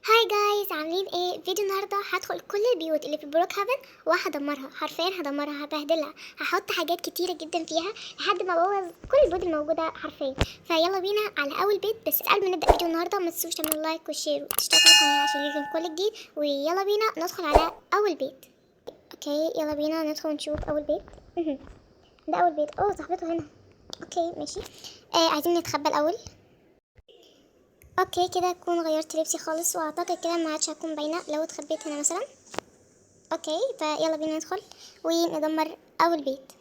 هاي جايز، عاملين ايه؟ فيديو النهارده هدخل كل البيوت اللي في بروك هافن وهدمرها، حرفيا هدمرها، هبهدلها، هحط حاجات كتيره جدا فيها لحد ما ابوظ كل البيوت الموجوده حرفيا. فيلا بينا على اول بيت. بس قبل ما نبدا فيديو النهارده ما تنسوش تعملوا لايك وشير وتشتركوا في القناه عشان يجيلكم كل جديد. ويلا بينا ندخل على اول بيت. اوكي يلا بينا ندخل نشوف اول بيت. ده اول بيت. اوه صاحبته هنا. اوكي ماشي. عايزين نتخبى الاول. اوكي كده اكون غيرت لبسي خالص، واعتقد كده ما عادش هكون باينه لو اتخبيت هنا مثلا. اوكي فيلا بينا ندخل وندمر اول بيت.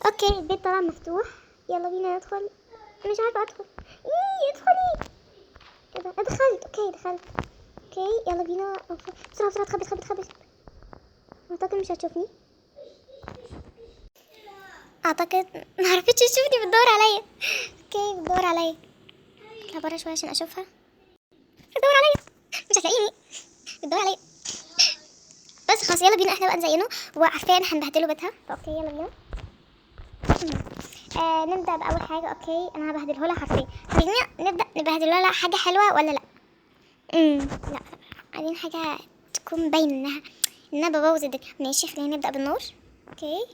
اوكي البيت طبعا مفتوح، يلا بينا ندخل. مش عارفه ادخل. ايه ادخلي. ايه ده؟ دخلت. اوكي دخلت. اوكي يلا بينا بسرعه بسرعه، اتخبي اتخبي اتخبي. اعتقد مش هتشوفني. اعتقد ما عرفتش تشوفني، بتدور عليا. اوكي بتدور عليا. اطلع بره شويه عشان اشوفها. بتدور عليا، مش هتلاقيني. بتدور عليا. بس خلاص يلا بينا احنا بقى نزينه، وعارفين هنبهدله بيتها. اوكي يلا بينا. نبدا باول حاجه. اوكي انا هبهدله لها حرفيا. خلينا نبدا نبهدله لها حاجه حلوه ولا لا؟ لا، عايزين حاجه تكون باينه انها ببوظ الدنيا. ماشي خلينا نبدا بالنور. اوكي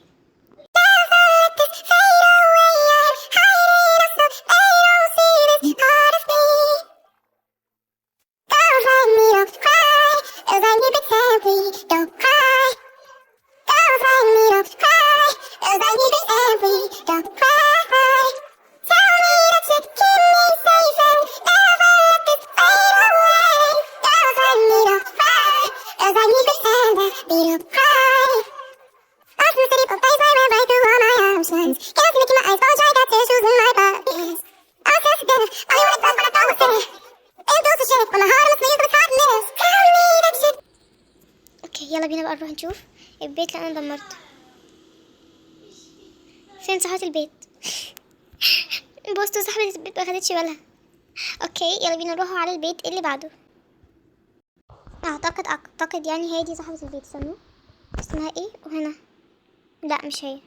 اوكي يلا بينا بقى نروح نشوف البيت اللي انا دمرته. فين صاحبة البيت؟ بصوا صاحبة البيت ما خدتش بالها. اوكي يلا بينا نروحوا على البيت اللي بعده. اعتقد يعني هي دي صاحبة البيت. استنوا، اسمها ايه؟ وهنا لا مش هي.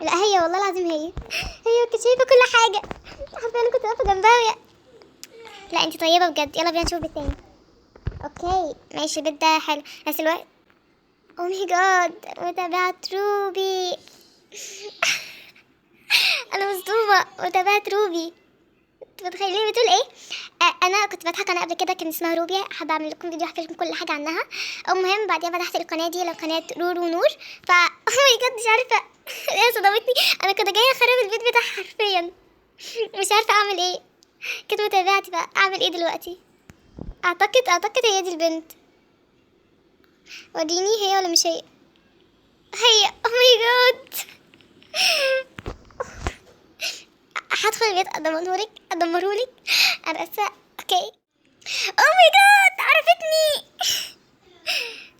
لا هي والله العظيم هي. هي كانت شايفة كل حاجة حرفيا. انا كنت واقفة جنبها لا انتي طيبة بجد. يلا بينا نشوف بيت تاني. اوكي ماشي البيت ده حلو بس الوقت. او ماي جاد وتابعت روبي. انا مصدومة وتابعت روبي. انتوا متخيلين بتقول ايه؟ انا كنت بضحك. انا قبل كده كان اسمها روبي، حابه اعمل لكم فيديو احكي لكم كل حاجه عنها. المهم بعدين فتحت القناه دي لقناه رورو نور. ف او ماي جاد مش عارفه. هي صدمتني. انا كنت جايه اخرب البيت بتاعها حرفيا. مش عارفه اعمل ايه. كانت متابعتي بقى، اعمل ايه دلوقتي؟ اعتقد هي دي البنت. وريني هي ولا مش هي. هي. او ماي جاد. هدخل البيت ادمرهولك. انا اسفه. اوكي. او ماي جاد عرفتني.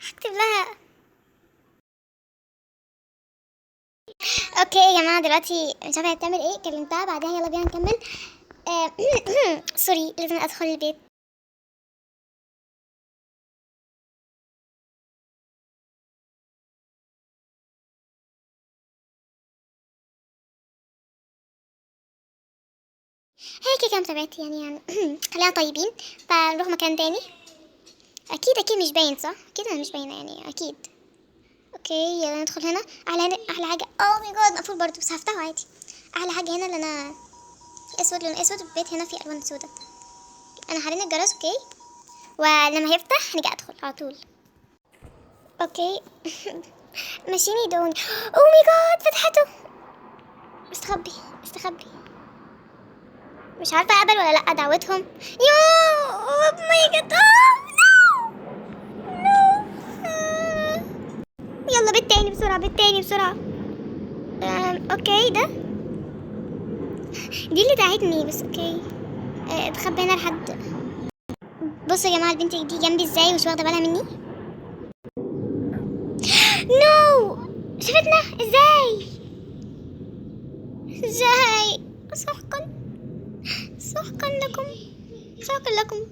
هكتب لها. اوكي يا جماعه دلوقتي مش عارفه هي بتعمل ايه. كلمتها بعدها. يلا بينا نكمل. سوري لازم ادخل البيت. هي كده متابعتي يعني خلينا طيبين فنروح مكان تاني. اكيد مش باين صح؟ اكيد انا مش باينه يعني اكيد. اوكي يلا ندخل هنا. احلى حاجه. اوه ماي جاد مقفول برضه بس هفتحه عادي. احلى حاجه هنا اللي انا اسود، لون اسود، البيت هنا فيه الوان سودا. انا هرن الجرس. اوكي ولما هيفتح هنيجي ادخل على طول. اوكي ماشيين يدوني. اوه ماي جاد فتحته. استخبي. مش عارفه اقبل ولا لا دعوتهم. يو اوه ماي جاد. نو. يلا بالتاني بسرعه. اوكي ده دي اللي دعتني بس. اوكي اتخبى هنا لحد. بصوا يا جماعه البنت دي جنبي ازاي ومش واخده بالها مني. نو شفتنا ازاي. سحقا لكم.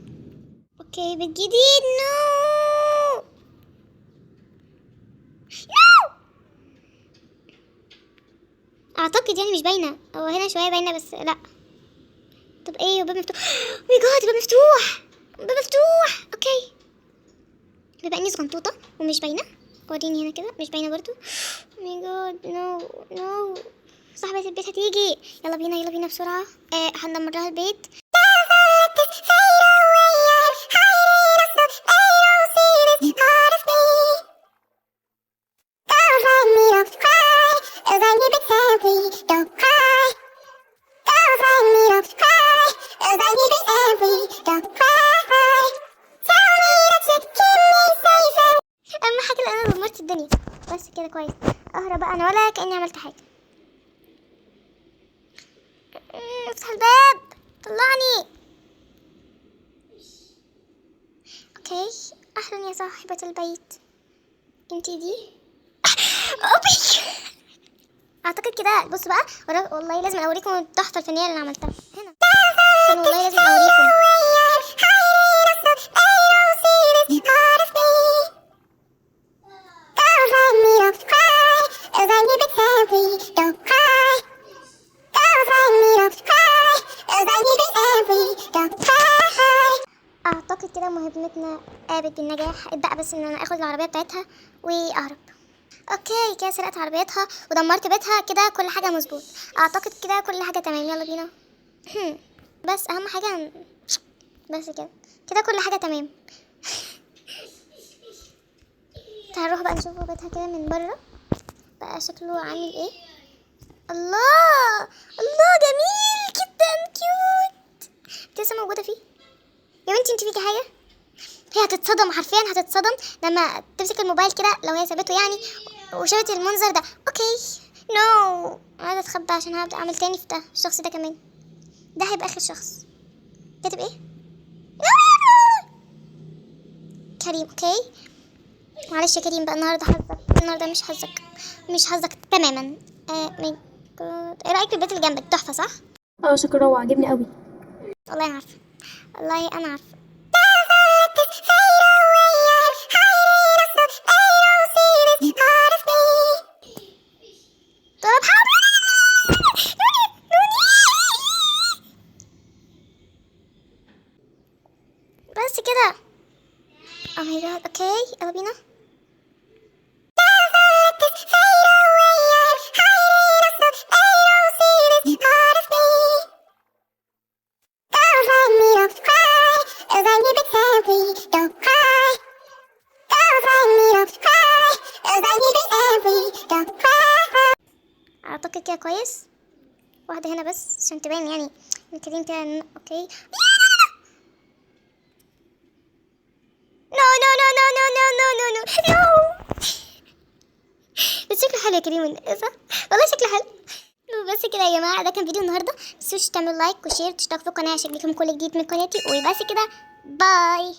اوكي بالجديد. نو اعتقد يعني مش باينه. هو هنا شويه باينه بس لا. طب ايه الباب مفتوح. ماي جاد الباب مفتوح. صنطوطة ومش باينة. وريني هنا كده، مش باينة برضو. ماي جاد، نو نو، صاحبة البيت هتيجي. يلا بينا يلا بينا بسرعة. هندمر لها البيت. اهم حاجة ان انا دمرت الدنيا، بس كده كويس. اهرب بقى انا ولا كأني عملت حاجة. افتح الباب، طلعني. اوكي، اهلا يا صاحبة البيت، انتي دي؟ اوبي. اعتقد كده. بص بقى، والله لازم اوريكم التحفة الفنية اللي انا عملتها هنا. والله لازم اوريكم. اعتقد كده مهمتنا قامت بالنجاح. اتبقى بس ان انا اخد العربيه بتاعتها واهرب. اوكي كده سرقت عربيتها ودمرت بيتها، كده كل حاجه مظبوط. اعتقد كده كل حاجه تمام. يلا بينا. بس اهم حاجه بس كده، كده كل حاجه تمام. تعالوا نروح بقى نشوف بيتها كده من بره بقى شكله عامل ايه. الله الله، جميل جدا، كيوت. انت لسه موجوده فيه يا بنتي؟ انت فيكي حاجه؟ هي هتتصدم، حرفيا هتتصدم لما تمسك الموبايل كده لو هي سابته يعني وشافت المنظر ده. اوكي نو، عايزه اتخبى عشان هبدا اعمل تاني في ده الشخص ده كمان. ده هيبقى اخر شخص. كاتب ايه؟ كريم. اوكي معلش يا كريم بقى، النهارده حظك، النهارده مش حظك، مش حظك تماما. مي جود. ايه رايك في البيت اللي جنبك؟ تحفه صح؟ شكله روعة، عجبني قوي. والله انا عارفه، والله انا عارفه. طلب بس كده. او ماي جاد. اوكي يلا بينا. اعتقد كده كويس. واحدة هنا بس عشان تبان يعني ان كريم كده. اوكي. نو نو نو نو نو نو نو نو نو نو. بس شكله حلو يا كريم، صح؟ والله شكله حلو. بس كده يا جماعة، ده كان فيديو النهاردة. متنسوش تعملوا لايك وشير وتشتركوا في القناة عشان يجيلكم كل جديد من قناتي. وبس كده، باي.